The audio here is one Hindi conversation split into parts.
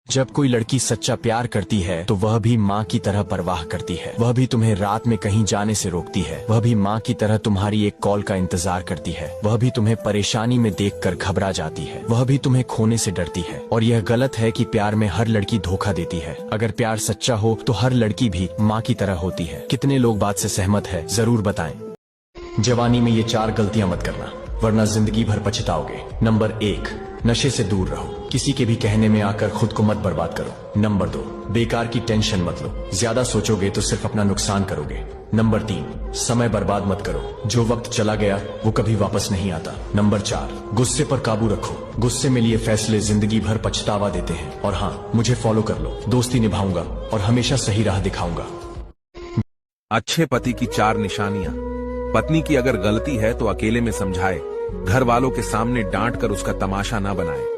जब कोई लड़की सच्चा प्यार करती है तो वह भी माँ की तरह परवाह करती है। वह भी तुम्हें रात में कहीं जाने से रोकती है। वह भी माँ की तरह तुम्हारी एक कॉल का इंतजार करती है। वह भी तुम्हें परेशानी में देखकर घबरा जाती है। वह भी तुम्हें खोने से डरती है। और यह गलत है कि प्यार में हर लड़की धोखा देती है। अगर प्यार सच्चा हो तो हर लड़की भी माँ की तरह होती है। कितने लोग बात से सहमत है, जरूर बताएं। जवानी में ये 4 गलतियां मत करना, वरना जिंदगी भर पछताओगे। नंबर 1, नशे से दूर रहो। किसी के भी कहने में आकर खुद को मत बर्बाद करो। नंबर 2, बेकार की टेंशन मत लो। ज्यादा सोचोगे तो सिर्फ अपना नुकसान करोगे। नंबर 3, समय बर्बाद मत करो। जो वक्त चला गया वो कभी वापस नहीं आता। नंबर 4, गुस्से पर काबू रखो। गुस्से में लिए फैसले जिंदगी भर पछतावा देते हैं। और हाँ, मुझे फॉलो कर लो, दोस्ती निभाऊंगा और हमेशा सही राह दिखाऊंगा। अच्छे पति की 4 निशानियां। पत्नी की अगर गलती है तो अकेले में समझाए, घर वालों के सामने डांट कर उसका तमाशा ना बनाए।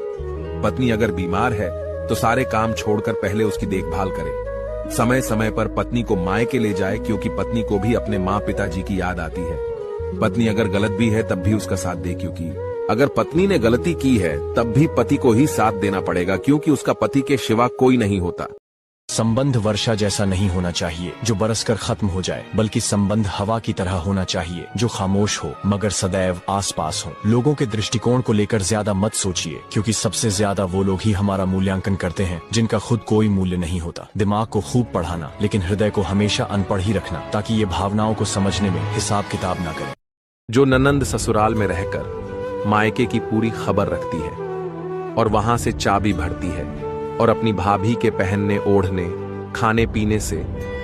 पत्नी अगर बीमार है तो सारे काम छोड़कर पहले उसकी देखभाल करे। समय समय पर पत्नी को मायके ले जाए, क्योंकि पत्नी को भी अपने माँ पिताजी की याद आती है। पत्नी अगर गलत भी है तब भी उसका साथ दे, क्योंकि अगर पत्नी ने गलती की है तब भी पति को ही साथ देना पड़ेगा, क्योंकि उसका पति के सिवा कोई नहीं होता। संबंध वर्षा जैसा नहीं होना चाहिए जो बरसकर खत्म हो जाए, बल्कि संबंध हवा की तरह होना चाहिए जो खामोश हो मगर सदैव आसपास हो। लोगों के दृष्टिकोण को लेकर ज्यादा मत सोचिए, क्योंकि सबसे ज्यादा वो लोग ही हमारा मूल्यांकन करते हैं जिनका खुद कोई मूल्य नहीं होता। दिमाग को खूब पढ़ाना, लेकिन हृदय को हमेशा अनपढ़ ही रखना, ताकि ये भावनाओं को समझने में हिसाब किताब ना करे। जो ननंद ससुराल में रहकर मायके की पूरी खबर रखती है और वहां से चाबी भरती है, और अपनी भाभी के पहनने ओढ़ने खाने पीने से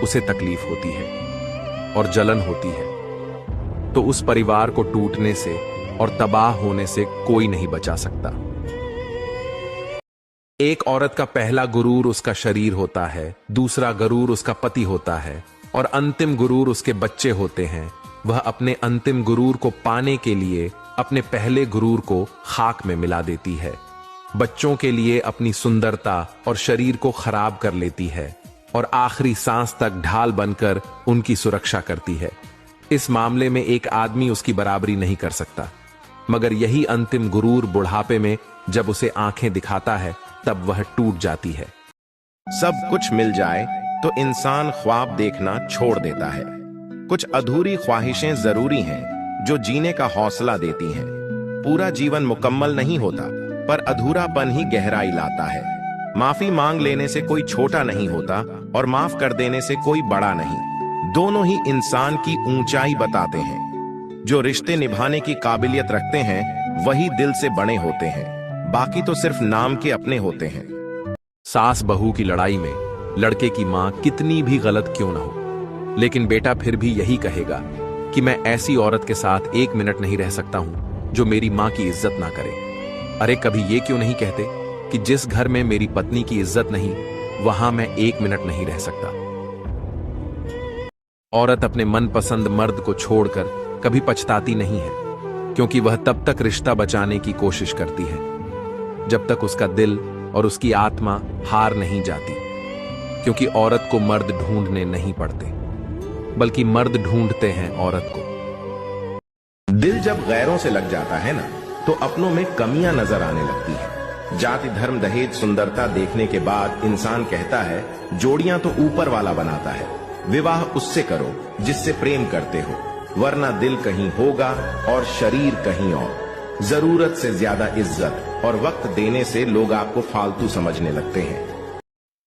उसे तकलीफ होती है और जलन होती है, तो उस परिवार को टूटने से और तबाह होने से कोई नहीं बचा सकता। एक औरत का पहला गुरूर उसका शरीर होता है, दूसरा गुरूर उसका पति होता है, और अंतिम गुरूर उसके बच्चे होते हैं। वह अपने अंतिम गुरूर को पाने के लिए अपने पहले गुरूर को खाक में मिला देती है। बच्चों के लिए अपनी सुंदरता और शरीर को खराब कर लेती है, और आखिरी सांस तक ढाल बनकर उनकी सुरक्षा करती है। इस मामले में एक आदमी उसकी बराबरी नहीं कर सकता, मगर यही अंतिम गुरूर बुढ़ापे में जब उसे आंखें दिखाता है तब वह टूट जाती है। सब कुछ मिल जाए तो इंसान ख्वाब देखना छोड़ देता है। कुछ अधूरी ख्वाहिशें जरूरी हैं जो जीने का हौसला देती हैं। पूरा जीवन मुकम्मल नहीं होता, पर अधूरापन ही गहराई लाता है। माफी मांग लेने से कोई छोटा नहीं होता और माफ कर देने से कोई बड़ा नहीं। दोनों ही इंसान की ऊंचाई बताते हैं। जो रिश्ते निभाने की काबिलियत रखते हैं वही दिल से बने होते हैं, बाकी तो सिर्फ नाम के अपने होते हैं। सास बहू की लड़ाई में लड़के की मां कितनी भी गलत क्यों ना हो, लेकिन बेटा फिर भी यही कहेगा कि मैं ऐसी औरत के साथ 1 मिनट नहीं रह सकता हूं जो मेरी मां की इज्जत ना करे। अरे कभी ये क्यों नहीं कहते कि जिस घर में मेरी पत्नी की इज्जत नहीं वहां मैं 1 मिनट नहीं रह सकता। औरत अपने मनपसंद मर्द को छोड़कर कभी पछताती नहीं है, क्योंकि वह तब तक रिश्ता बचाने की कोशिश करती है जब तक उसका दिल और उसकी आत्मा हार नहीं जाती। क्योंकि औरत को मर्द ढूंढने नहीं पड़ते, बल्कि मर्द ढूंढते हैं औरत को। दिल जब गैरों से लग जाता है ना, तो अपनों में कमियां नजर आने लगती है। जाति धर्म दहेज सुंदरता देखने के बाद इंसान कहता है जोड़ियां तो ऊपर वाला बनाता है, विवाह उससे करो जिससे प्रेम करते हो, वरना दिल कहीं होगा और शरीर कहीं और। जरूरत से ज्यादा इज्जत और वक्त देने से लोग आपको फालतू समझने लगते हैं।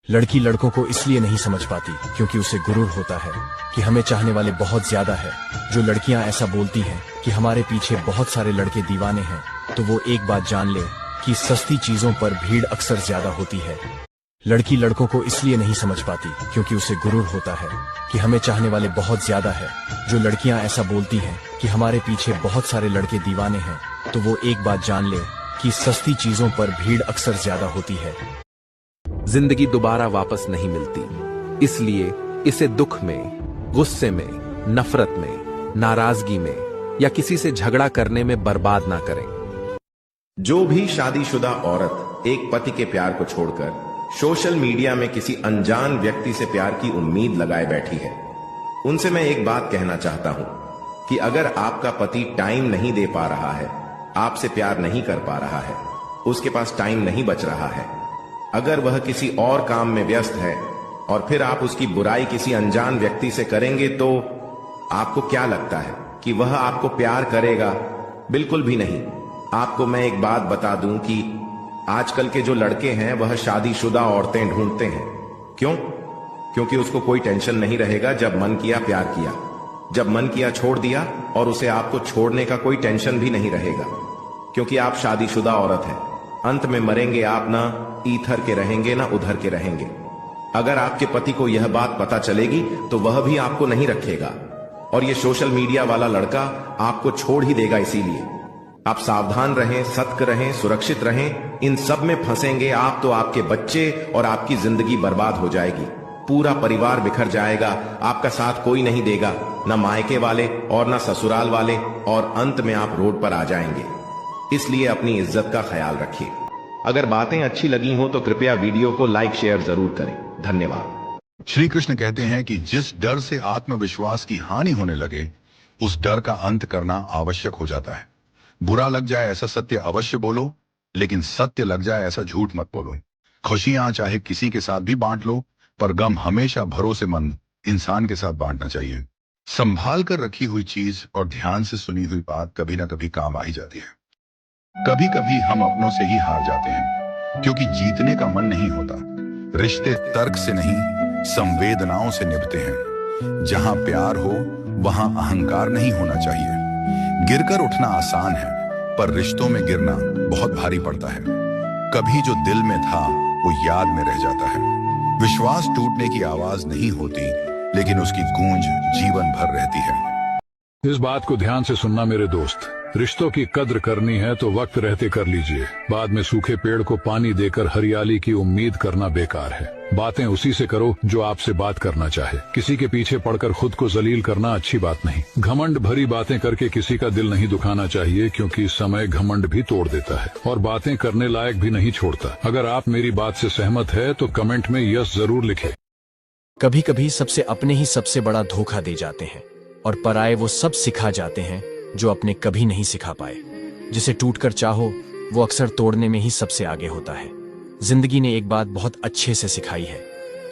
लड़की लड़कों को इसलिए नहीं समझ पाती क्योंकि उसे गुरूर होता है कि हमें चाहने वाले बहुत ज्यादा है। जो लड़कियां ऐसा बोलती हैं कि हमारे पीछे बहुत सारे लड़के दीवाने हैं, तो वो एक बात जान ले कि सस्ती चीजों पर भीड़ अक्सर ज्यादा होती है। लड़की लड़कों को इसलिए नहीं समझ पाती क्योंकि उसे गुरूर होता है कि हमें चाहने वाले बहुत ज्यादा है। जो लड़कियां ऐसा बोलती हैं कि हमारे पीछे बहुत सारे लड़के दीवाने हैं, तो वो एक बात जान ले कि सस्ती चीजों पर भीड़ अक्सर ज्यादा होती है। जिंदगी दोबारा वापस नहीं मिलती, इसलिए इसे दुख में, गुस्से में, नफरत में, नाराजगी में या किसी से झगड़ा करने में बर्बाद ना करें। जो भी शादीशुदा औरत एक पति के प्यार को छोड़कर सोशल मीडिया में किसी अनजान व्यक्ति से प्यार की उम्मीद लगाए बैठी है, उनसे मैं एक बात कहना चाहता हूं कि अगर आपका पति टाइम नहीं दे पा रहा है, आपसे प्यार नहीं कर पा रहा है, उसके पास टाइम नहीं बच रहा है, अगर वह किसी और काम में व्यस्त है और फिर आप उसकी बुराई किसी अनजान व्यक्ति से करेंगे तो आपको क्या लगता है कि वह आपको प्यार करेगा? बिल्कुल भी नहीं। आपको मैं एक बात बता दूं कि आजकल के जो लड़के हैं वह शादीशुदा औरतें ढूंढते हैं। क्यों? क्योंकि उसको कोई टेंशन नहीं रहेगा। जब मन किया प्यार किया, जब मन किया छोड़ दिया, और उसे आपको छोड़ने का कोई टेंशन भी नहीं रहेगा क्योंकि आप शादीशुदा औरत हैं। अंत में मरेंगे आप, ना ईथर के रहेंगे ना उधर के रहेंगे। अगर आपके पति को यह बात पता चलेगी तो वह भी आपको नहीं रखेगा और ये सोशल मीडिया वाला लड़का आपको छोड़ ही देगा। इसीलिए आप सावधान रहें, सतर्क रहें, सुरक्षित रहें। इन सब में फंसेंगे आप तो आपके बच्चे और आपकी जिंदगी बर्बाद हो जाएगी। पूरा परिवार बिखर जाएगा, आपका साथ कोई नहीं देगा, ना मायके वाले और ना ससुराल वाले, और अंत में आप रोड पर आ जाएंगे। इसलिए अपनी इज्जत का ख्याल रखिए। अगर बातें अच्छी लगी हो तो कृपया वीडियो को लाइक शेयर जरूर करें। धन्यवाद। श्री कृष्ण कहते हैं कि जिस डर से आत्मविश्वास की हानि होने लगे, उस डर का अंत करना आवश्यक हो जाता है। बुरा लग जाए ऐसा सत्य अवश्य बोलो, लेकिन सत्य लग जाए ऐसा झूठ मत बोलो। खुशियां चाहे किसी के साथ भी बांट लो, पर गम हमेशा भरोसेमंद इंसान के साथ बांटना चाहिए। संभाल कर रखी हुई चीज और ध्यान से सुनी हुई बात कभी ना कभी काम आ ही जाती है। कभी कभी हम अपनों से ही हार जाते हैं क्योंकि जीतने का मन नहीं होता। रिश्ते तर्क से नहीं, संवेदनाओं से निभते हैं। जहां प्यार हो वहां अहंकार नहीं होना चाहिए। गिरकर उठना आसान है, पर रिश्तों में गिरना बहुत भारी पड़ता है। कभी जो दिल में था वो याद में रह जाता है। विश्वास टूटने की आवाज नहीं होती, लेकिन उसकी गूंज जीवन भर रहती है। इस बात को ध्यान से सुनना मेरे दोस्त। रिश्तों की कद्र करनी है तो वक्त रहते कर लीजिए। बाद में सूखे पेड़ को पानी देकर हरियाली की उम्मीद करना बेकार है। बातें उसी से करो जो आपसे बात करना चाहे। किसी के पीछे पड़कर खुद को जलील करना अच्छी बात नहीं। घमंड भरी बातें करके किसी का दिल नहीं दुखाना चाहिए, क्योंकि समय घमंड भी तोड़ देता है और बातें करने लायक भी नहीं छोड़ता। अगर आप मेरी बात से सहमत है तो कमेंट में यस जरूर लिखें। कभी कभी सबसे अपने ही सबसे बड़ा धोखा दे जाते हैं और पराये वो सब सिखा जाते हैं जो अपने कभी नहीं सिखा पाए। जिसे टूटकर चाहो वो अक्सर तोड़ने में ही सबसे आगे होता है। जिंदगी ने एक बात बहुत अच्छे से सिखाई है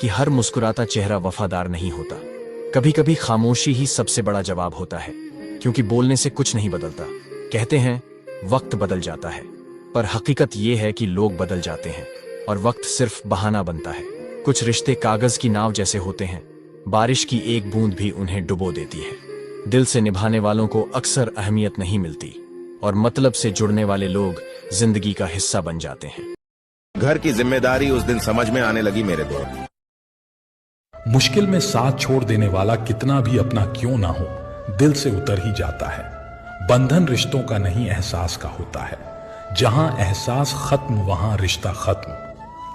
कि हर मुस्कुराता चेहरा वफादार नहीं होता। कभी कभी खामोशी ही सबसे बड़ा जवाब होता है, क्योंकि बोलने से कुछ नहीं बदलता। कहते हैं वक्त बदल जाता है, पर हकीकत ये है कि लोग बदल जाते हैं और वक्त सिर्फ बहाना बनता है। कुछ रिश्ते कागज की नाव जैसे होते हैं, बारिश की एक बूंद भी उन्हें डुबो देती है। दिल से निभाने वालों को अक्सर अहमियत नहीं मिलती और मतलब से जुड़ने वाले लोग जिंदगी का हिस्सा बन जाते हैं। घर की जिम्मेदारी उस दिन समझ में आने लगी मेरे दोस्त। मुश्किल में साथ छोड़ देने वाला कितना भी अपना क्यों ना हो, दिल से उतर ही जाता है। बंधन रिश्तों का नहीं, एहसास का होता है। जहां एहसास खत्म वहां रिश्ता खत्म।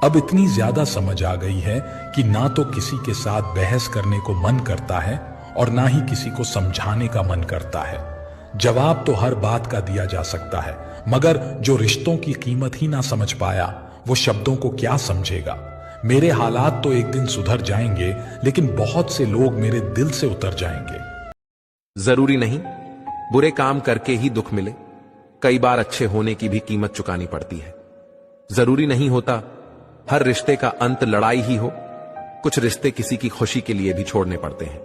अब इतनी ज्यादा समझ आ गई है कि ना तो किसी के साथ बहस करने को मन करता है और ना ही किसी को समझाने का मन करता है। जवाब तो हर बात का दिया जा सकता है, मगर जो रिश्तों की कीमत ही ना समझ पाया वो शब्दों को क्या समझेगा। मेरे हालात तो एक दिन सुधर जाएंगे, लेकिन बहुत से लोग मेरे दिल से उतर जाएंगे। जरूरी नहीं बुरे काम करके ही दुख मिले, कई बार अच्छे होने की भी कीमत चुकानी पड़ती है। जरूरी नहीं होता हर रिश्ते का अंत लड़ाई ही हो। कुछ रिश्ते किसी की खुशी के लिए भी छोड़ने पड़ते हैं।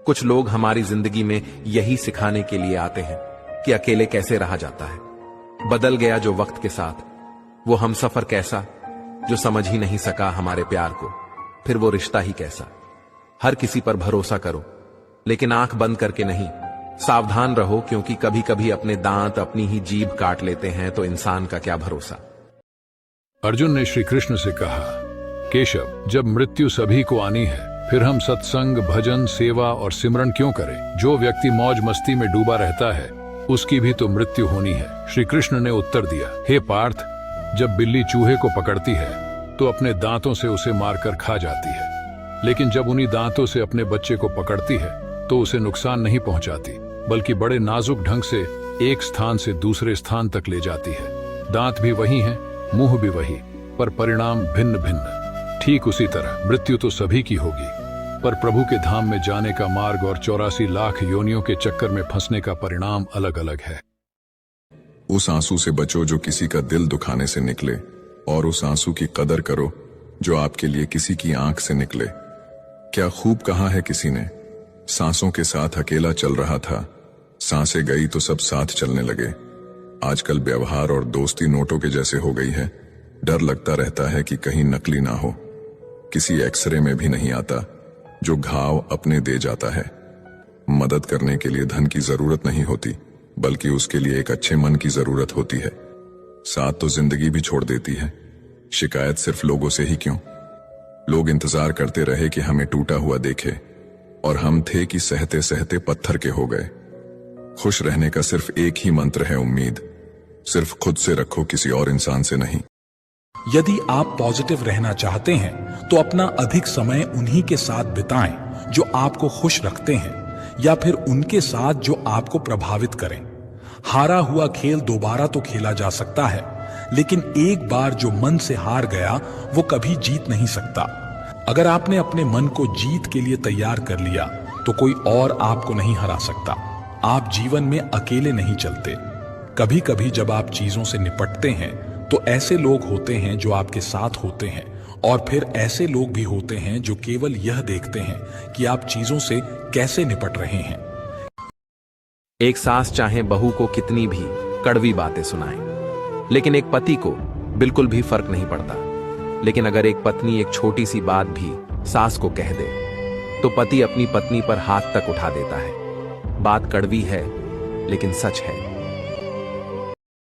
कुछ लोग हमारी जिंदगी में यही सिखाने के लिए आते हैं कि अकेले कैसे रहा जाता है। बदल गया जो वक्त के साथ, वो हमसफर कैसा जो समझ ही नहीं सका हमारे प्यार को, फिर वो रिश्ता ही कैसा। हर किसी पर भरोसा करो, लेकिन आंख बंद करके नहीं। सावधान रहो, क्योंकि कभी कभी अपने दांत अपनी ही जीभ काट लेते हैं तो इंसान का क्या भरोसा। अर्जुन ने श्री कृष्ण से कहा, केशव, जब मृत्यु सभी को आनी है, फिर हम सत्संग, भजन, सेवा और सिमरन क्यों करें? जो व्यक्ति मौज मस्ती में डूबा रहता है उसकी भी तो मृत्यु होनी है। श्री कृष्ण ने उत्तर दिया, हे पार्थ, जब बिल्ली चूहे को पकड़ती है तो अपने दांतों से उसे मारकर खा जाती है, लेकिन जब उन्हीं दांतों से अपने बच्चे को पकड़ती है तो उसे नुकसान नहीं पहुंचाती, बल्कि बड़े नाजुक ढंग से एक स्थान से दूसरे स्थान तक ले जाती है। दांत भी वही हैं, मुंह भी वही, पर परिणाम भिन्न भिन्न। ठीक उसी तरह मृत्यु तो सभी की होगी, पर प्रभु के धाम में जाने का मार्ग और 84 लाख योनियों के चक्कर में फंसने का परिणाम अलग अलग है। उस आंसू से बचो जो किसी का दिल दुखाने से निकले, और उस आंसू की कदर करो जो आपके लिए किसी की आंख से निकले। क्या खूब कहा है किसी ने, सांसों के साथ अकेला चल रहा था, सांसें गई तो सब साथ चलने लगे। आजकल व्यवहार और दोस्ती नोटों के जैसे हो गई है। डर लगता रहता है कि कहीं नकली ना हो। किसी एक्सरे में भी नहीं आता जो घाव अपने दे जाता है। मदद करने के लिए धन की जरूरत नहीं होती, बल्कि उसके लिए एक अच्छे मन की जरूरत होती है। साथ तो जिंदगी भी छोड़ देती है। शिकायत सिर्फ लोगों से ही क्यों? लोग इंतजार करते रहे कि हमें टूटा हुआ देखे, और हम थे कि सहते सहते पत्थर के हो गए। खुश रहने का सिर्फ एक ही मंत्र है, उम्मीद। सिर्फ खुद से रखो, किसी और इंसान से नहीं। यदि आप पॉजिटिव रहना चाहते हैं तो अपना अधिक समय उन्हीं के साथ बिताएं जो आपको खुश रखते हैं, या फिर उनके साथ जो आपको प्रभावित करें। हारा हुआ खेल दोबारा तो खेला जा सकता है, लेकिन एक बार जो मन से हार गया वो कभी जीत नहीं सकता। अगर आपने अपने मन को जीत के लिए तैयार कर लिया तो कोई और आपको नहीं हरा सकता। आप जीवन में अकेले नहीं चलते। कभी कभी जब आप चीजों से निपटते हैं तो ऐसे लोग होते हैं जो आपके साथ होते हैं, और फिर ऐसे लोग भी होते हैं जो केवल यह देखते हैं कि आप चीजों से कैसे निपट रहे हैं। एक सास चाहे बहू को कितनी भी कड़वी बातें सुनाए, लेकिन एक पति को बिल्कुल भी फर्क नहीं पड़ता। लेकिन अगर एक पत्नी एक छोटी सी बात भी सास को कह दे तो पति अपनी पत्नी पर हाथ तक उठा देता है। बात कड़वी है लेकिन सच है।